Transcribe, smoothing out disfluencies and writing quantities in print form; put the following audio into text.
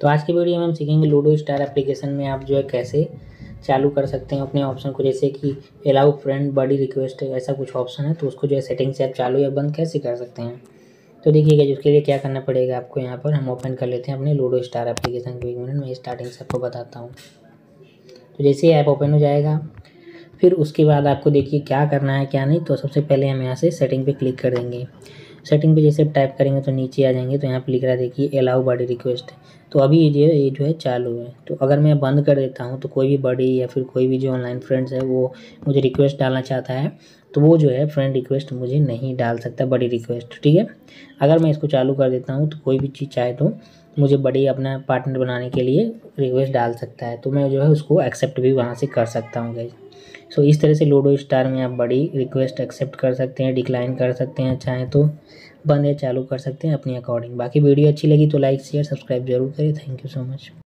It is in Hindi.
तो आज की वीडियो में हम सीखेंगे लूडो स्टार एप्लीकेशन में आप जो है कैसे चालू कर सकते हैं अपने ऑप्शन को, जैसे कि अलाउ फ्रेंड बडी रिक्वेस्ट ऐसा कुछ ऑप्शन है, तो उसको जो है सेटिंग से आप चालू या बंद कैसे कर सकते हैं। तो देखिएगा, उसके लिए क्या करना पड़ेगा आपको, यहाँ पर हम ओपन कर लेते हैं अपने लूडो स्टार एप्लीकेशन को। 1 मिनट में स्टार्टिंग से आपको बताता हूँ। तो जैसे ही ऐप ओपन हो जाएगा, फिर उसके बाद आपको देखिए क्या करना है क्या नहीं। तो सबसे पहले हम यहाँ से सेटिंग पे क्लिक कर देंगे। सेटिंग पे जैसे आप टाइप करेंगे तो नीचे आ जाएंगे, तो यहाँ पे लिख रहा है देखिए अलाउ बॉडी रिक्वेस्ट। तो अभी ये जो है चालू है। तो अगर मैं बंद कर देता हूँ तो कोई भी बॉडी या फिर कोई भी जो ऑनलाइन फ्रेंड्स है वो मुझे रिक्वेस्ट डालना चाहता है तो वो जो है फ्रेंड रिक्वेस्ट मुझे नहीं डाल सकता, बड़ी रिक्वेस्ट, ठीक है। अगर मैं इसको चालू कर देता हूँ तो कोई भी चीज़ चाहे तो मुझे बड़ी अपना पार्टनर बनाने के लिए रिक्वेस्ट डाल सकता है, तो मैं जो है उसको एक्सेप्ट भी वहाँ से कर सकता हूँ गाइस। सो इस तरह से लूडो स्टार में आप बड़ी रिक्वेस्ट एक्सेप्ट कर सकते हैं, डिक्लाइन कर सकते हैं, चाहें तो बंद या चालू कर सकते हैं अपनी अकॉर्डिंग। बाकी वीडियो अच्छी लगी तो लाइक शेयर सब्सक्राइब जरूर करें। Thank you so much.